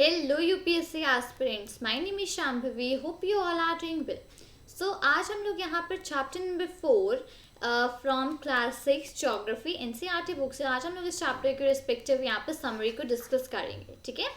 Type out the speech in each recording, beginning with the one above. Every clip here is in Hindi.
Hello UPSC aspirants, my name is Shambhavi. Hope you all are doing well. So आज हम लोग यहाँ पर chapter number 4 from class 6 geography NCERT book से आज हम लोग इस चैप्टर के रिस्पेक्टिव यहाँ पर समरी को डिस्कस करेंगे. ठीक है,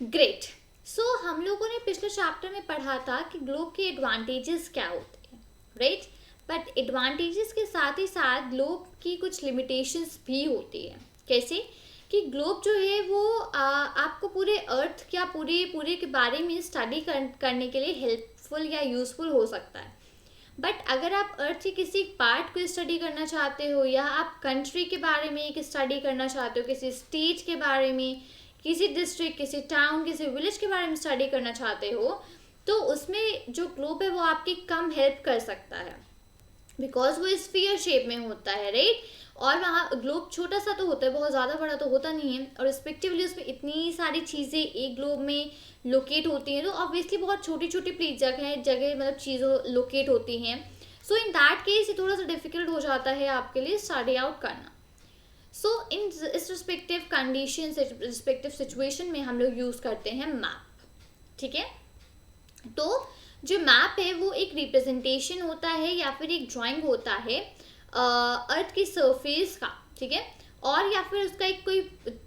ग्रेट. सो हम लोगों ने पिछले चैप्टर में पढ़ा था कि ग्लोब के एडवांटेजेस क्या होते हैं, राइट. बट एडवांटेजेस के साथ ही साथ ग्लोब की कुछ लिमिटेशंस भी होती है. कैसे कि ग्लोब जो है वो आपको पूरे अर्थ या पूरे के बारे में स्टडी करने के लिए हेल्पफुल या यूज़फुल हो सकता है. बट अगर आप अर्थ के किसी पार्ट को स्टडी करना चाहते हो या आप कंट्री के बारे में एक स्टडी करना चाहते हो, किसी स्टेट के बारे में, किसी डिस्ट्रिक्ट, किसी टाउन, किसी विलेज के बारे में स्टडी करना चाहते हो, तो उसमें जो ग्लोब है वो आपकी कम हेल्प कर सकता है बिकॉज वो स्फीयर शेप में होता है, राइट. और वहाँ ग्लोब छोटा सा तो होता है, बहुत ज़्यादा बड़ा तो होता नहीं है, और रिस्पेक्टिवली उसमें इतनी सारी चीज़ें एक ग्लोब में लोकेट होती हैं, तो ऑब्वियसली बहुत छोटी छोटी जगह मतलब चीज़ों लोकेट होती हैं. सो इन दैट केस ये थोड़ा सा डिफिकल्ट हो जाता है आपके लिए स्टडी आउट करना. सो इस रिस्पेक्टिव कंडीशन रिस्पेक्टिव सिचुएशन में हम लोग यूज़ करते हैं मैप. ठीक है, तो जो मैप है वो एक रिप्रेजेंटेशन होता है या फिर एक ड्राइंग होता है अर्थ की सरफेस का. ठीक है, और या फिर उसका एक कोई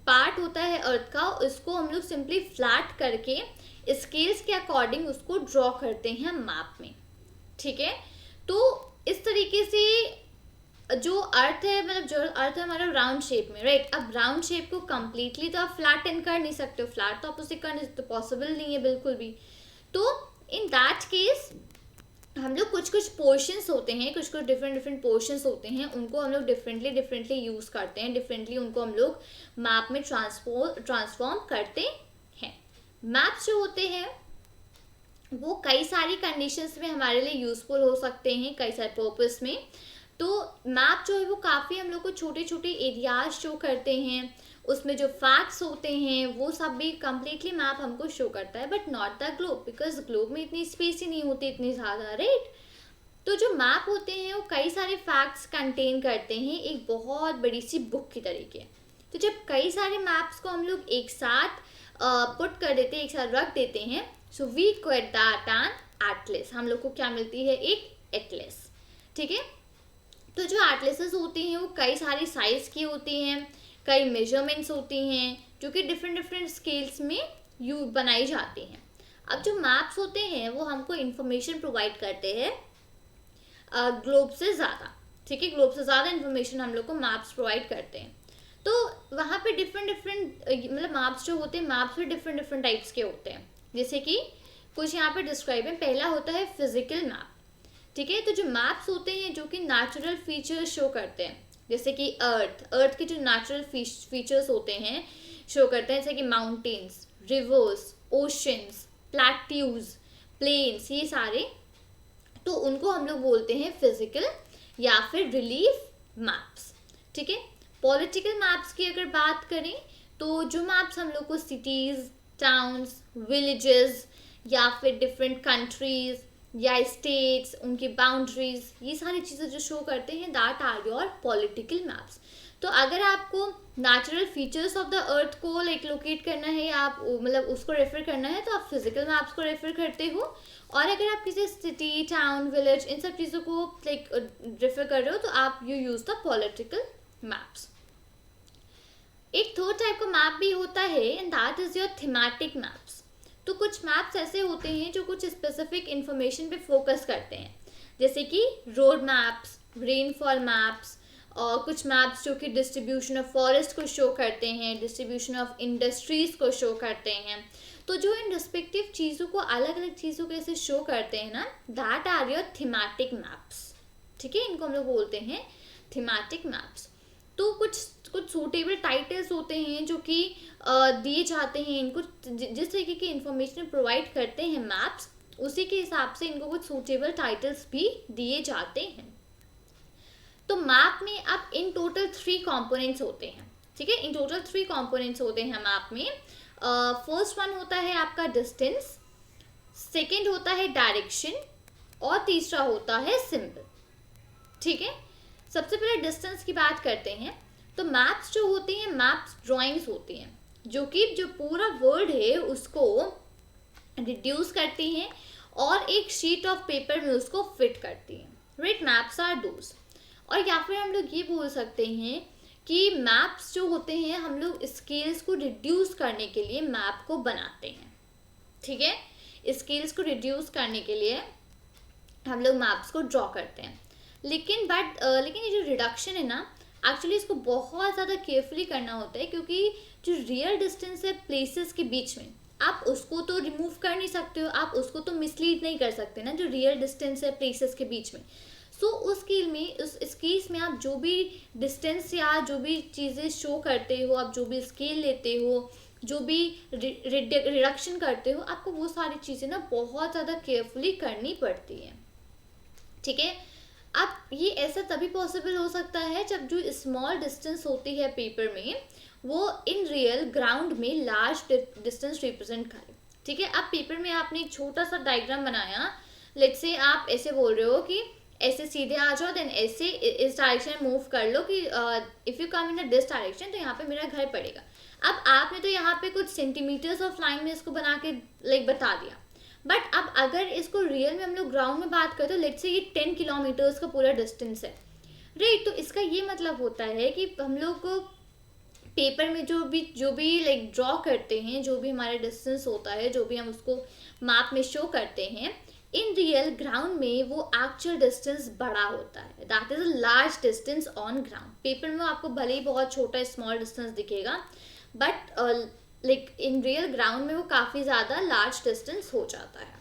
पार्ट होता है अर्थ का, उसको हम लोग सिंपली फ्लैट करके स्केल्स के अकॉर्डिंग उसको ड्रॉ करते हैं मैप में. ठीक है, तो इस तरीके से जो अर्थ है, मतलब जो अर्थ है हमारा राउंड शेप में, राइट. अब राउंड शेप को कम्प्लीटली तो आप फ्लैटन कर नहीं सकते हो, फ्लैट तो आप उसे कर नहीं सकते, पॉसिबल नहीं है बिल्कुल भी. तो इन दैट केस हम लोग कुछ पोर्शंस होते हैं, कुछ डिफरेंट पोर्शंस होते हैं, उनको हम लोग डिफरेंटली यूज़ करते हैं, डिफरेंटली उनको हम लोग मैप में ट्रांसफॉर्म करते हैं. मैप्स जो होते हैं वो कई सारी कंडीशंस में हमारे लिए यूज़फुल हो सकते हैं, कई सारे पर्पस में. तो मैप जो है वो काफ़ी हम लोग को छोटे छोटे एरियाज शो करते हैं, उसमें जो फैक्ट्स होते हैं वो सब भी कम्प्लीटली मैप हमको शो करता है. But not the globe, because globe में इतनी स्पेस ही नहीं होती इतनी ज़्यादा, राइट. तो जो मैप होते हैं वो कई सारे फैक्ट्स कंटेन करते हैं एक बहुत बड़ी सी बुक की तरीके. तो जब कई सारे मैप्स को हम लोग एक साथ पुट कर देते हैं, एक साथ रख देते हैं, so we call that an atlas. हम लोग को क्या मिलती है? एक एटलस. ठीक है, तो जो एटलसेस होती हैं वो कई सारी साइज़ की होती हैं, कई मेजरमेंट्स होती हैं, जो कि डिफरेंट स्केल्स में बनाई जाती हैं. अब जो मैप्स होते हैं वो हमको इन्फॉर्मेशन प्रोवाइड करते हैं ग्लोब से ज़्यादा. ठीक है, ग्लोब से ज़्यादा इन्फॉर्मेशन हम लोग को मैप्स प्रोवाइड करते हैं. तो वहाँ पे डिफरेंट मतलब मैप्स जो होते हैं, मैप्स भी डिफरेंट टाइप्स के होते हैं. जैसे कि कुछ यहाँ पे डिस्क्राइब है. पहला होता है फिजिकल मैप. ठीक है, तो जो मैप्स होते हैं जो कि नेचुरल फीचर्स शो करते हैं, जैसे कि अर्थ के जो नेचुरल फीचर्स होते हैं शो करते हैं, जैसे कि mountains, rivers, oceans, plateaus, plains, ये सारे, तो उनको हम लोग बोलते हैं फिजिकल या फिर रिलीफ मैप्स. ठीक है, पॉलिटिकल मैप्स की अगर बात करें तो जो मैप्स हम लोग को सिटीज़, टाउन्स, विलेजेस या फिर डिफरेंट कंट्रीज या स्टेट्स, उनकी बाउंड्रीज, ये सारी चीज़ें जो शो करते हैं, that are your political maps. तो अगर आपको natural features of the earth को लाइक लोकेट करना है या आप मतलब उसको रेफर करना है, तो आप फिजिकल मैप्स को रेफर करते हो. और अगर आप किसी सिटी, टाउन, विलेज, इन सब चीज़ों को लाइक रेफर कर रहे हो तो आप you use the political maps. एक थर्ड टाइप का मैप भी होता है and that is your thematic maps. तो कुछ मैप्स ऐसे होते हैं जो कुछ स्पेसिफिक इंफॉर्मेशन पे फोकस करते हैं, जैसे कि रोड मैप्स, रेनफॉल मैप्स, और कुछ मैप्स जो कि डिस्ट्रीब्यूशन ऑफ फॉरेस्ट को शो करते हैं, डिस्ट्रीब्यूशन ऑफ इंडस्ट्रीज़ को शो करते हैं. तो जो इन रिस्पेक्टिव चीज़ों को अलग अलग चीज़ों कैसे शो करते हैं ना, that are your thematic maps. ठीक है, इनको हम लोग बोलते हैं थीमेटिक मैप्स. तो कुछ सूटेबल टाइटल्स होते हैं जो कि दिए जाते हैं इनको, जिस तरीके की इंफॉर्मेशन प्रोवाइड करते हैं मैप्स, उसी के हिसाब से इनको कुछ सूटेबल टाइटल्स भी दिए जाते हैं. तो मैप में अब इन टोटल 3 कंपोनेंट्स होते हैं. ठीक है, इन टोटल 3 कंपोनेंट्स होते हैं मैप में. फर्स्ट वन होता है आपका डिस्टेंस, सेकेंड होता है डायरेक्शन, और तीसरा होता है सिंबल. ठीक है, सबसे पहले डिस्टेंस की बात करते हैं. तो मैप्स जो होती हैं, मैप्स ड्राइंग्स होती हैं. जो कि जो पूरा वर्ड है उसको रिड्यूस करती हैं और एक शीट ऑफ पेपर में उसको फिट करती हैं, राइट। Maps are those. और या फिर हम लोग ये बोल सकते हैं कि मैप्स जो होते हैं, हम लोग स्केल्स को रिड्यूस करने के लिए मैप को बनाते हैं, ठीक है। स्केल्स को रिड्यूस करने के लिए हम लोग मैप्स को ड्रॉ करते हैं। लेकिन ये जो रिडक्शन है ना, एक्चुअली इसको बहुत ज़्यादा केयरफुली करना होता है, क्योंकि जो रियल डिस्टेंस है प्लेसेस के बीच में, आप उसको तो रिमूव कर नहीं सकते हो, आप उसको तो मिसलीड नहीं कर सकते ना, जो रियल डिस्टेंस है प्लेसेस के बीच में। सो उस केस में आप जो भी डिस्टेंस या जो भी चीज़ें शो करते हो, आप जो भी स्केल लेते हो, जो भी रिडक्शन करते हो, आपको वो सारी चीज़ें ना बहुत ज़्यादा केयरफुली करनी पड़ती हैं, ठीक है। अब ये ऐसा तभी पॉसिबल हो सकता है जब जो स्मॉल डिस्टेंस होती है पेपर में, वो इन रियल ग्राउंड में लार्ज डिस्टेंस रिप्रेजेंट करे, ठीक है। अब पेपर में आपने एक छोटा सा डायग्राम बनाया, लेट्स से आप ऐसे बोल रहे हो कि ऐसे सीधे आ जाओ, देन ऐसे इस डायरेक्शन में मूव कर लो कि if you come in this direction तो यहाँ पे मेरा घर पड़ेगा। अब आपने तो यहाँ पे कुछ सेंटीमीटर्स ऑफ लाइन में इसको बना के लाइक बता दिया, बट अब अगर इसको रियल में हम लोग ग्राउंड में बात करें तो लेट्स से ये 10 किलोमीटर्स का पूरा डिस्टेंस है, राइट। तो इसका ये मतलब होता है कि हम लोग को पेपर में जो भी लाइक ड्रॉ करते हैं, जो भी हमारा डिस्टेंस होता है, जो भी हम उसको मैप में शो करते हैं, इन रियल ग्राउंड में वो एक्चुअल डिस्टेंस बड़ा होता है, that is a large distance on ground. Paper में आपको भले ही बहुत छोटा स्मॉल डिस्टेंस दिखेगा, but like in real ground में वो काफ़ी ज़्यादा लार्ज डिस्टेंस हो जाता है।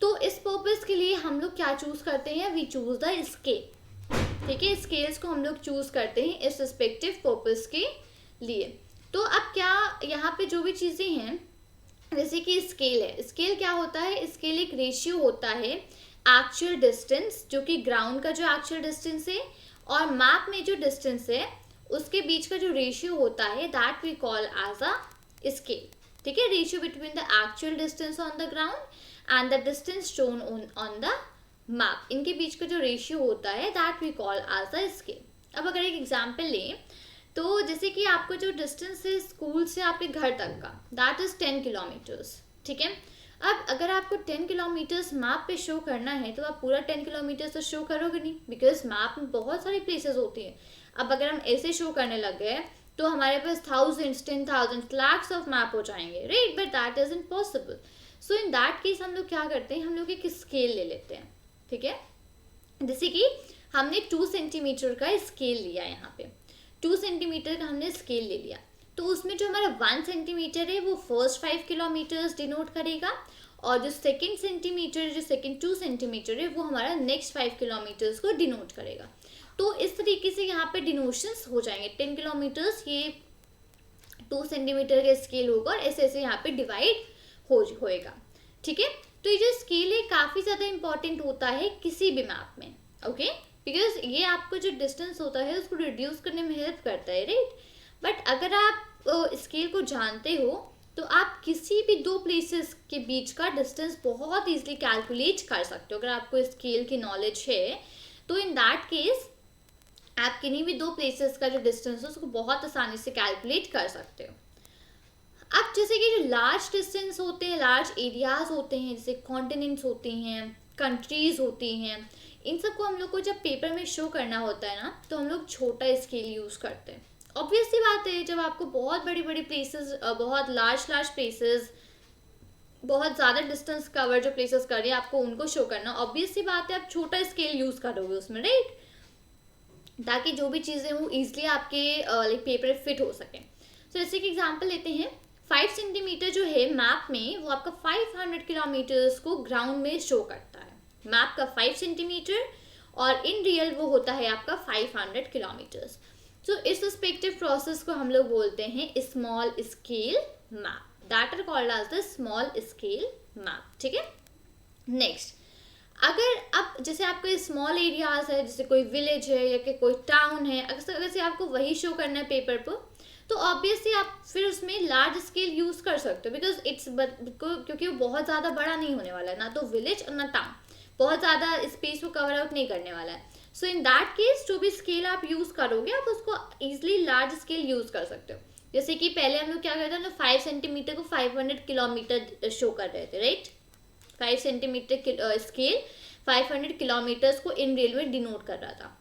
तो इस पर्पज़ के लिए हम लोग क्या चूज़ करते हैं, वी चूज़ द स्केल, ठीक है। स्केल्स को हम लोग चूज़ करते हैं इस रिस्पेक्टिव पर्पज़ के लिए। तो अब क्या यहाँ पे जो भी चीज़ें हैं, जैसे कि स्केल है, स्केल क्या होता है, स्केल एक रेशियो होता है एक्चुअल डिस्टेंस, जो कि ग्राउंड का जो एक्चुअल डिस्टेंस है और मैप में जो डिस्टेंस है उसके बीच का जो रेशियो होता है, that we call as a scale, ठीक है। Ratio between the actual distance on the ground and the distance shown on the map, इनके बीच का जो रेशियो होता है that we call as a scale. अब अगर एक एग्जांपल लें तो जैसे कि आपका जो डिस्टेंस है स्कूल से आपके घर तक का, दैट इज़ 10 किलोमीटर्स, ठीक है। अब अगर आपको 10 किलोमीटर्स मैप पे शो करना है तो आप पूरा 10 किलोमीटर्स तो शो करोगे नहीं, बिकॉज मैप में बहुत सारी प्लेसेस होती हैं। अब अगर हम ऐसे शो करने लग गए तो हमारे पास थाउजेंड्स, 10,000, लैक्स ऑफ मैप हो जाएंगे, right, but that is impossible. So in that case हम लोग क्या करते हैं, हम लोग एक स्केल ले लेते हैं, ठीक है। जैसे कि हमने 2 सेंटीमीटर का स्केल लिया, यहाँ पे 2 सेंटीमीटर का हमने स्केल ले लिया, तो उसमें जो हमारा 1 सेंटीमीटर है वो फर्स्ट 5 किलोमीटर्स डिनोट करेगा, और जो सेकंड 2 सेंटीमीटर है वो हमारा नेक्स्ट 5 किलोमीटर्स को डिनोट करेगा। तो इस तरीके से यहाँ पे डिनोशंस हो जाएंगे, 10 किलोमीटर्स ये 2 सेंटीमीटर का स्केल होगा और ऐसे ऐसे यहाँ पे डिवाइड होएगा, ठीक है। तो ये जो स्केल है काफ़ी ज़्यादा इंपॉर्टेंट होता है किसी भी मैप में, ओके, बिकॉज ये आपको जो डिस्टेंस होता है उसको रिड्यूस करने में हेल्प करता है, राइट। बट अगर आप स्केल को जानते हो तो आप किसी भी 2 प्लेसेस के बीच का डिस्टेंस बहुत ईजिली कैलकुलेट कर सकते हो। अगर आपको स्केल की नॉलेज है तो इन दैट केस आप किन्हीं भी 2 प्लेसेस का जो डिस्टेंस है उसको बहुत आसानी से कैलकुलेट कर सकते हो। अब जैसे कि जो लार्ज डिस्टेंस होते हैं, लार्ज एरियाज होते हैं, जैसे कॉन्टिनेंट्स होती हैं, कंट्रीज होती हैं, इन सबको हम लोग को जब पेपर में शो करना होता है ना, तो हम लोग छोटा स्केल यूज़ करते हैं। ऑब्वियस सी बात है, जब आपको बहुत बड़ी बड़ी प्लेसेस, बहुत लार्ज प्लेसेस, बहुत ज़्यादा डिस्टेंस कवर जो प्लेसेस कर रही है आपको उनको शो करना, ऑब्वियस सी बात है आप छोटा स्केल यूज़ करोगे उसमें, राइट, ताकि जो भी चीज़ें वो ईजिली आपके लाइक पेपर फिट हो सकें। सो जैसे कि एग्जाम्पल लेते हैं, 5 सेंटीमीटर जो है मैप में वो आपका 500 किलोमीटर्स को ग्राउंड में शो करता है, मैप का 5 सेंटीमीटर, और इन रियल वो होता है आपका 500 किलोमीटर्स। तो इस रिस्पेक्टिव प्रोसेस को हम लोग बोलते हैं small scale map, that are called as the small scale map, ठीक है। नेक्स्ट, अगर अब जैसे आपके स्मॉल एरियाज है, जैसे कोई विलेज है या कि कोई टाउन है, अगर से आपको वही शो करना है पेपर पर, तो ऑब्वियसली आप फिर उसमें लार्ज स्केल यूज़ कर सकते हो, बिकॉज क्योंकि वो बहुत ज़्यादा बड़ा नहीं होने वाला है, ना तो विलेज और ना टाउन, बहुत ज़्यादा स्पेस को कवर आउट नहीं करने वाला है। सो इन दैट केस जो भी स्केल आप यूज़ करोगे आप उसको ईजिली लार्ज स्केल यूज़ कर सकते हो। जैसे कि पहले हम लोग क्या करते थे, हम लोग 5 सेंटीमीटर को 500 किलोमीटर शो कर रहे थे, राइट। 5 सेंटीमीटर स्केल 500 किलोमीटर्स को इन रियल में डिनोट कर रहा था,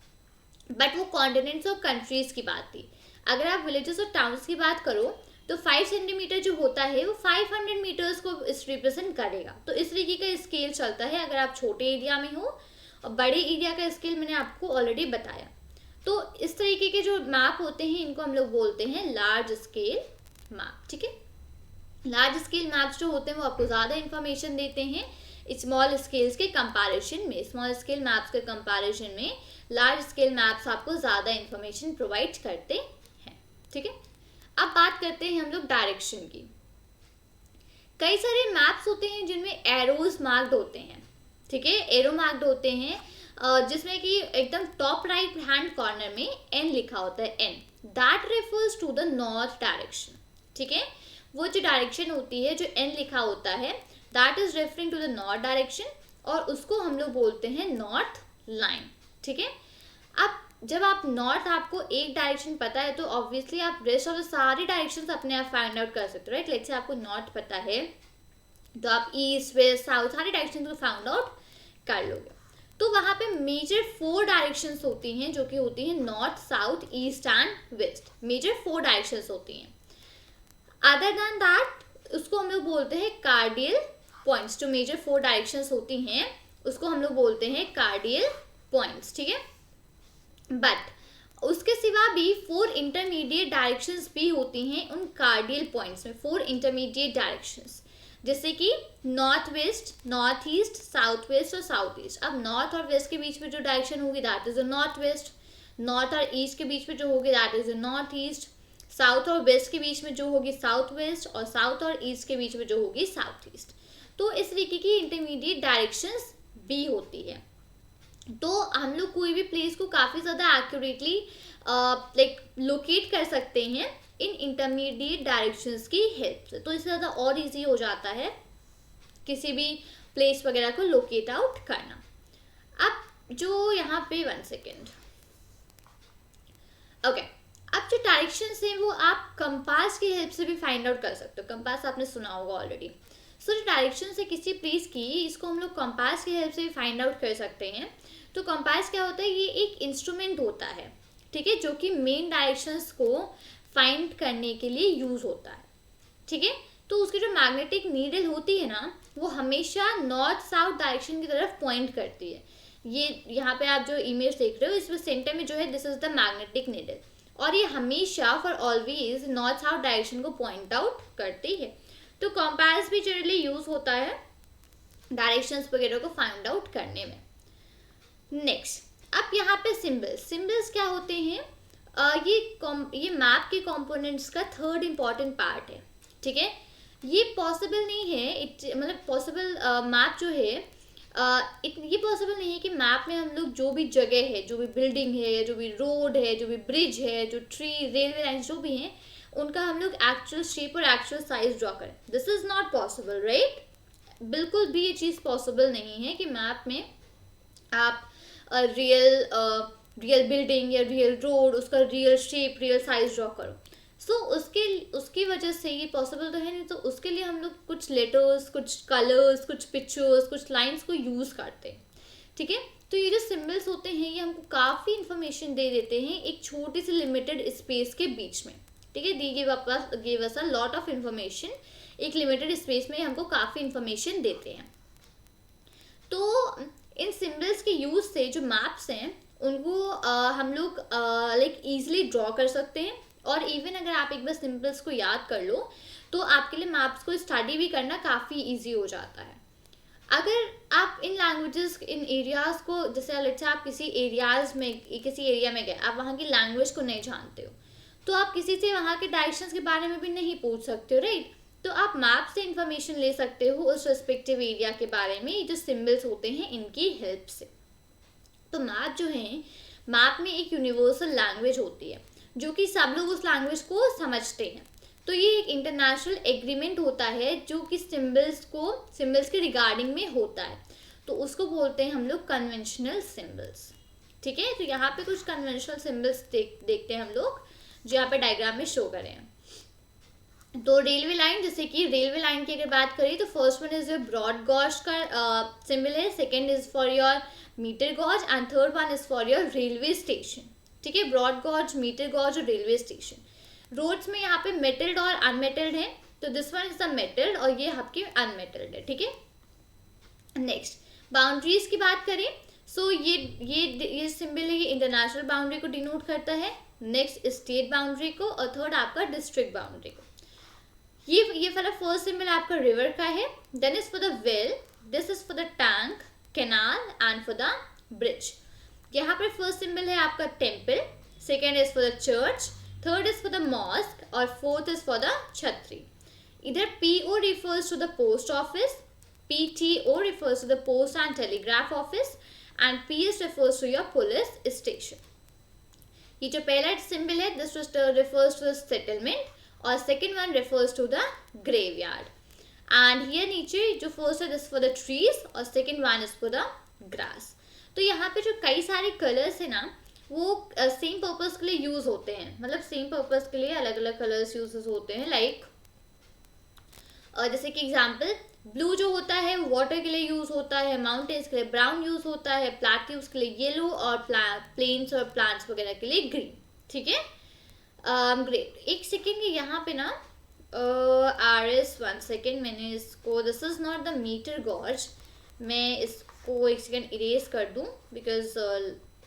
बट वो कॉन्टिनेंट्स और कंट्रीज की बात थी। अगर आप विलेजेस और टाउन्स की बात करो तो 5 सेंटीमीटर जो होता है वो 500 मीटर्स को रिप्रेजेंट करेगा। तो इस तरीके का स्केल चलता है अगर आप छोटे एरिया में हो, और बड़े एरिया का स्केल मैंने आपको ऑलरेडी बताया। तो इस तरीके के जो मैप होते हैं इनको हम लोग बोलते हैं लार्ज स्केल मैप, ठीक है। लार्ज स्केल मैप्स जो होते हैं वो आपको ज़्यादा इन्फॉर्मेशन देते हैं स्मॉल स्केल्स के कंपैरिजन में। स्मॉल स्केल मैप्स के कंपैरिजन में लार्ज स्केल मैप्स आपको ज़्यादा इन्फॉर्मेशन प्रोवाइड करते हैं, ठीक है। अब बात करते हैं हम लोग डायरेक्शन की। कई सारे मैप्स होते हैं जिनमें एरोज मार्क्ड होते हैं, ठीक है, एरो मार्क्ड होते हैं, जिसमें कि एकदम टॉप राइट हैंड कॉर्नर में एन लिखा होता है, N, that refers to the north direction, ठीक है। वो जो डायरेक्शन होती है जो एन लिखा होता है that is referring to the north direction, और उसको हम लोग बोलते हैं नॉर्थ लाइन, ठीक है। अब जब आप नॉर्थ, आपको एक डायरेक्शन पता है तो ऑब्वियसली आप रेस्ट ऑफ द सारे डायरेक्शंस अपने आप फाइंड आउट कर सकते हो, राइट। लेट्स से आपको नॉर्थ पता है तो आप ईस्ट वेस्ट साउथ सारे डायरेक्शन को फाइंड आउट कर लोगे। तो वहाँ पे मेजर 4 डायरेक्शंस होती हैं जो कि होती हैं north south east and west. Major 4 directions होती हैं। अदर देन दैट उसको हम लोग बोलते हैं कार्डियल पॉइंट्स। जो मेजर 4 डायरेक्शंस होती हैं उसको हम लोग बोलते हैं कार्डियल पॉइंट्स, ठीक है। बट उसके सिवा भी 4 इंटरमीडिएट डायरेक्शंस भी होती हैं उन कार्डियल पॉइंट्स में। 4 इंटरमीडिएट डायरेक्शंस जैसे कि north west, north east, south west और साउथ ईस्ट। अब नॉर्थ और वेस्ट के बीच में जो डायरेक्शन होगी that is the north west, north और ईस्ट के बीच में जो होगी that is the north east, south और वेस्ट के बीच में जो होगी साउथ वेस्ट, और साउथ और ईस्ट के बीच में जो होगी साउथ ईस्ट। तो इस तरीके की इंटरमीडिएट डायरेक्शंस भी होती है। तो हम लोग कोई भी प्लेस को काफ़ी ज़्यादा एक्यूरेटली लाइक लोकेट कर सकते हैं इन इंटरमीडिएट डायरेक्शंस की हेल्प से। तो इससे ज़्यादा और इजी हो जाता है किसी भी प्लेस वगैरह को लोकेट आउट करना। अब जो यहाँ पे 1 सेकेंड, ओके, अब जो डायरेक्शंस हैं वो आप कंपास की हेल्प से भी फाइंड आउट कर सकते हो। कंपास आपने सुना होगा ऑलरेडी। सो जो डायरेक्शन है किसी प्लेस की, इसको हम लोग कंपास की हेल्प से भी फाइंड आउट कर सकते हैं। तो कंपास क्या होता है, ये एक इंस्ट्रूमेंट होता है, ठीक है, जो कि मेन डायरेक्शंस को फाइंड करने के लिए यूज़ होता है, ठीक है। तो उसकी जो मैग्नेटिक नीडल होती है ना वो हमेशा नॉर्थ साउथ डायरेक्शन की तरफ पॉइंट करती है। ये यहाँ पे आप जो इमेज देख रहे हो इसमें सेंटर में जो है this is the magnetic needle, और ये हमेशा for always north south direction को पॉइंट आउट करती है। तो कंपास भी जनरली यूज होता है डायरेक्शंस वगैरह को फाइंड आउट करने में। नेक्स्ट, अब यहाँ पे सिंबल्स क्या होते हैं, ये मैप के कंपोनेंट्स का थर्ड इम्पॉर्टेंट पार्ट है, ठीक है। ये पॉसिबल नहीं है, मतलब पॉसिबल मैप जो है ये पॉसिबल नहीं है कि मैप में हम लोग जो भी जगह है, जो भी बिल्डिंग है, जो भी रोड है, जो भी ब्रिज है, जो ट्री, रेलवे लाइन जो भी हैं, उनका हम लोग एक्चुअल शेप और एक्चुअल साइज ड्रॉ करें। This is not possible, right. बिल्कुल भी ये चीज़ पॉसिबल नहीं है कि मैप में आप रियल बिल्डिंग या रियल रोड, उसका real shape, real size draw करो। सो उसकी वजह से ये पॉसिबल तो है नहीं, तो उसके लिए हम लोग कुछ लेटर्स, कुछ कलर्स, कुछ पिक्चर्स, कुछ लाइंस को यूज़ करते हैं, ठीक है। तो ये जो सिंबल्स होते हैं ये हमको काफ़ी इन्फॉर्मेशन दे देते हैं एक छोटी सी लिमिटेड स्पेस के बीच में, ठीक है। They give us a lot of information, एक लिमिटेड स्पेस में हमको काफ़ी इन्फॉर्मेशन देते हैं। तो इन सिंबल्स के यूज़ से जो मैप्स हैं उनको हम लोग लाइक ईजिली ड्रॉ कर सकते हैं, और इवन अगर आप एक बार सिंबल्स को याद कर लो तो आपके लिए मैप्स को स्टडी भी करना काफ़ी ईजी हो जाता है। अगर आप इन लैंग्वेजेस, इन एरियाज़ को, जैसे लेट्स से आप किसी एरिया में गए, आप वहाँ की लैंग्वेज को नहीं जानते हो, तो आप किसी से वहाँ के डायरेक्शंस के बारे में भी नहीं पूछ सकते हो, राइट। तो आप मैप से इंफॉर्मेशन ले सकते हो उस रेस्पेक्टिव एरिया के बारे में, ये जो सिंबल्स होते हैं इनकी हेल्प से। तो मैप जो है, मैप में एक यूनिवर्सल लैंग्वेज होती है जो कि सब लोग उस लैंग्वेज को समझते हैं। तो ये एक इंटरनेशनल एग्रीमेंट होता है जो कि सिंबल्स के रिगार्डिंग में होता है, तो उसको बोलते हैं हम लोग कन्वेंशनल सिंबल्स, ठीक है। तो यहाँ पे कुछ कन्वेंशनल सिंबल्स देखते हैं हम लोग, जो यहाँ पे डायग्राम में शो करें हैं। तो रेलवे लाइन, जैसे कि रेलवे लाइन की अगर बात करें तो first one is your broad gauge का सिंबल है, second is for your metre gauge and third one is for your railway station. ठीक है, ब्रॉड गॉज, मीटर गॉज और रेलवे स्टेशन। रोड्स में यहाँ पे मेटल्ड और अनमेटल्ड है, तो this one is the metalled और ये आपकी अनमेटल्ड है। ठीक है, नेक्स्ट बाउंड्रीज की बात करें, सो ये सिंबल है, ये इंटरनेशनल बाउंड्री को डिनोट करता है, नेक्स्ट स्टेट बाउंड्री को और थर्ड आपका डिस्ट्रिक्ट बाउंड्री को। ये वाला फर्स्ट सिंबल आपका रिवर का है, then is for the well, this is for the tank, canal and for the bridge. यहाँ पर फर्स्ट सिंबल है आपका temple, second is for the church, third is for the mosque और फोर्थ इज फॉर द छतरी। इधर PO refers to the post office, PTO refers to the post and telegraph office and PS refers to your police station. ये जो पहला सिंबल है this refers to the settlement और second one refers to the graveyard. And here नीचे जो फर्स्ट है दिस फॉर द ट्रीज और second one is for the grass. तो यहाँ पे जो कई सारे कलर्स है ना वो सेम पर्पज के लिए यूज होते हैं, मतलब सेम पर्पज के लिए अलग अलग कलर्स यूज होते हैं। लाइक जैसे कि एग्जांपल ब्लू जो होता है वाटर के लिए यूज होता है, माउंटेन्स के लिए ब्राउन यूज होता है, प्लेट्यूज के लिए येलो और प्लेन्स और प्लांट्स वगैरह के लिए ग्रीन। ठीक है, ग्रेट। एक सेकेंड, यहाँ पे ना RS 1 सेकेंड, मैंने इसको, this is not the metre gauge, मैं इसको एक सेकेंड इरेज कर दूं बिकॉज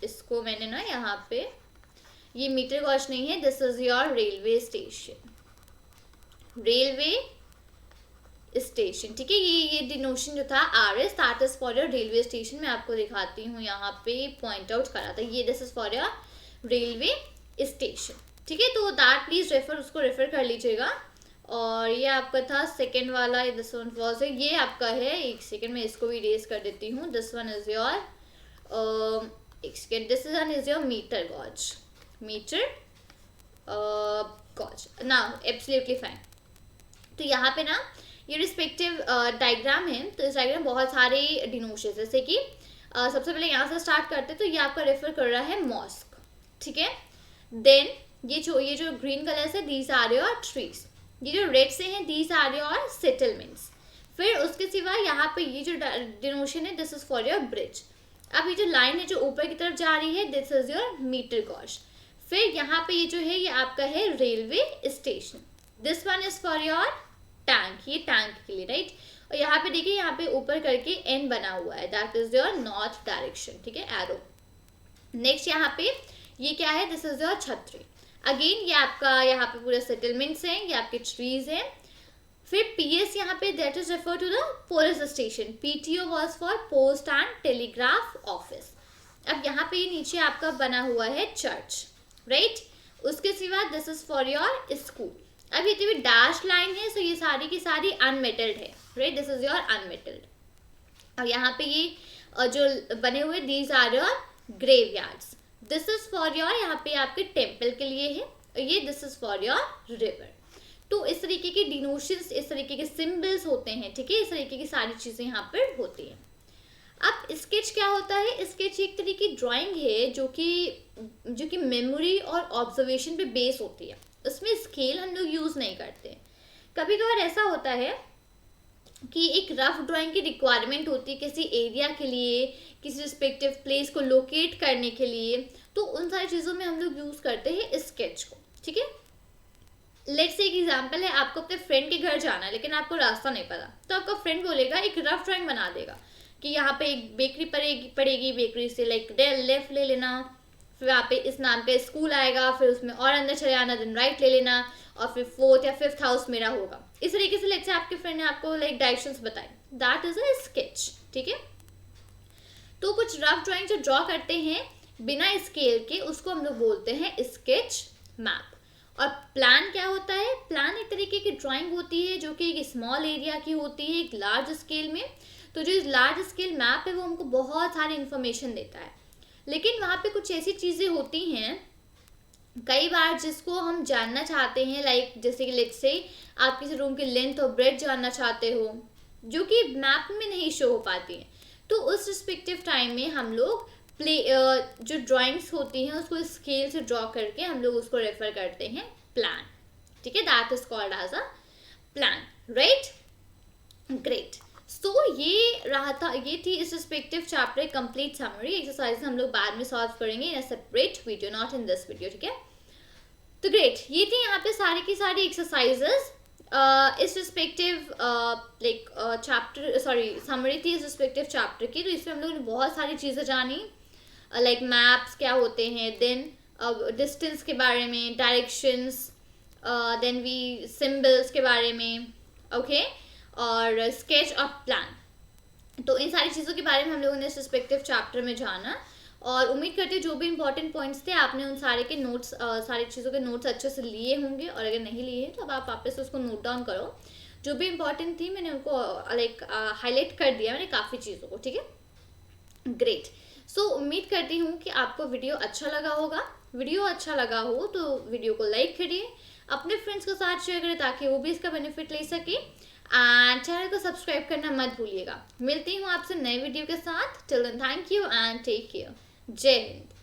इसको मैंने ना यहाँ पे, ये मीटर गॉज नहीं है, this is your railway station, railway station. ठीक है, ये डिनोशन जो था RS that is for your railway station, मैं आपको दिखाती हूँ, यहाँ पे पॉइंट आउट करा था, ये this is for your railway station. ठीक है, तो दैट प्लीज रेफर, उसको रेफर कर लीजिएगा। और ये आपका था सेकेंड वाला, दिस वन वाज, ये आपका है, एक सेकेंड मैं इसको भी रेज कर देती हूँ, दिस वन इज योर एक second, this one is your metre gauge, metre gauge ना, एब्सोल्युटली फाइन। तो यहाँ पे ना ये रिस्पेक्टिव डायग्राम है, तो इस डायग्राम बहुत सारे डिनोशन, जैसे कि सबसे पहले यहाँ से स्टार्ट करते हैं, तो ये आपका रेफर कर रहा है मॉस्क। ठीक है, देन ये जो ग्रीन कलर से दीज आर योर ट्रीज, ये जो रेड से हैं दीज आर योर सेटलमेंट्स। फिर उसके सिवा यहाँ पे ये जो डिनोशन है this is for your bridge. अब ये जो लाइन है जो ऊपर की तरफ जा रही है this is your metre gauge. फिर यहाँ पे ये जो है ये आपका है railway station, this one is for your tank, ये टैंक के लिए, राइट। और यहाँ पे देखिए यहाँ पे ऊपर करके N बना हुआ है, that is your north direction. ठीक है, एरो। नेक्स्ट यहाँ पे ये क्या है, दिस इज योर छतरी। अगेन ये आपका यहाँ पे पूरे सेटलमेंट्स हैं, ये आपके ट्रीज हैं। फिर PS यहाँ पे that is refer to the police station, PTO was for post and telegraph office. अब यहाँ पे ये नीचे आपका बना हुआ है चर्च, राइट। उसके सिवा this is for your school. अब ये जो डैश लाइन है सो ये सारी की सारी अनमेटल्ड है, right, this is your unmetalled. और यहाँ पे ये जो बने हुए these are your graveyards, this is for your, यहाँ पे आपके टेम्पल के लिए है, और ये this is for your river. तो इस तरीके के डिनोशंस, इस तरीके के सिंबल्स होते हैं। ठीक है, इस तरीके की सारी चीज़ें यहाँ पर होती हैं। अब स्केच क्या होता है, स्केच एक तरीके की ड्राइंग है जो कि मेमोरी और ऑब्जर्वेशन पे बेस होती है, उसमें स्केल हम लोग यूज़ नहीं करते। कभी कभार ऐसा होता है कि एक रफ ड्राइंग की रिक्वायरमेंट होती है किसी एरिया के लिए, किसी रिस्पेक्टिव प्लेस को लोकेट करने के लिए, तो उन सारी चीज़ों में हम लोग यूज़ करते हैं स्केच को। ठीक है, लेट्स से एक एग्जांपल है, आपको अपने फ्रेंड के घर जाना है लेकिन आपको रास्ता नहीं पता, तो आपका फ्रेंड बोलेगा एक रफ ड्राइंग बना देगा कि यहाँ पे एक बेकरी पड़ेगी, बेकरी से लाइक लेफ्ट ले लेना, फिर वहाँ पे इस नाम का स्कूल आएगा, फिर उसमें और अंदर चले आना, देन राइट ले लेना, और फिर 4th या 5th हाउस मेरा होगा। इस तरीके से लेट्स से आपके फ्रेंड ने आपको लाइक डायरेक्शंस बताए, दैट इज अ स्केच। ठीक है, तो कुछ रफ ड्राइंग जो ड्रॉ करते हैं बिना स्केल के उसको हम लोग बोलते हैं स्केच मैप। और प्लान क्या होता है, प्लान एक तरीके की ड्राइंग होती है जो कि एक स्मॉल एरिया की होती है एक लार्ज स्केल में। तो जो लार्ज स्केल मैप है वो हमको बहुत सारी इन्फॉर्मेशन देता है, लेकिन वहाँ पे कुछ ऐसी चीज़ें होती हैं कई बार जिसको हम जानना चाहते हैं, लाइक जैसे कि लेट्स से आप किसी रूम की लेंथ और ब्रेथ जानना चाहते हो जो कि मैप में नहीं शो हो पाती हैं, तो उस रिस्पेक्टिव टाइम में हम लोग जो ड्राइंग्स होती हैं उसको स्केल से ड्रॉ करके हम लोग उसको रेफर करते हैं प्लान। ठीक है, that is called as a plan, right? Great. So ये थी इस respective chapter complete summary. Exercise हम लोग बाद में सॉल्व करेंगे in a separate video, not in this video, ठीक है? तो ग्रेट, ये थी यहाँ पे सारी की सारी एक्सरसाइजेस इस respective like chapter, sorry summary थी इस रिस्पेक्टिव चैप्टर की। तो इसमें हम लोगों ने बहुत सारी चीज़ें जानी, लाइक मैप्स क्या होते हैं, देन डिस्टेंस के बारे में, डायरेक्शंस, देन वी सिंबल्स के बारे में, ओके, और स्केच और प्लान। तो इन सारी चीज़ों के बारे में हम लोगों ने इस रिस्पेक्टिव चैप्टर में जाना, और उम्मीद करती हूँ जो भी इंपॉर्टेंट पॉइंट्स थे आपने उन सारे के नोट्स, सारी चीज़ों के नोट्स अच्छे से लिए होंगे, और अगर नहीं लिए हैं तो अब आप वापस उसको नोट डाउन करो। जो भी इंपॉर्टेंट थी मैंने उनको लाइक हाईलाइट कर दिया मैंने काफ़ी चीज़ों को, ठीक है? ग्रेट। सो उम्मीद करती हूँ कि आपको वीडियो अच्छा लगा होगा। वीडियो अच्छा लगा हो तो वीडियो को लाइक करिए, अपने फ्रेंड्स के साथ शेयर करें ताकि वो भी इसका बेनिफिट ले सके, एंड चैनल को सब्सक्राइब करना मत भूलिएगा। मिलती हूँ आपसे नए वीडियो के साथ। Till then thank you and take care. जय हिंद।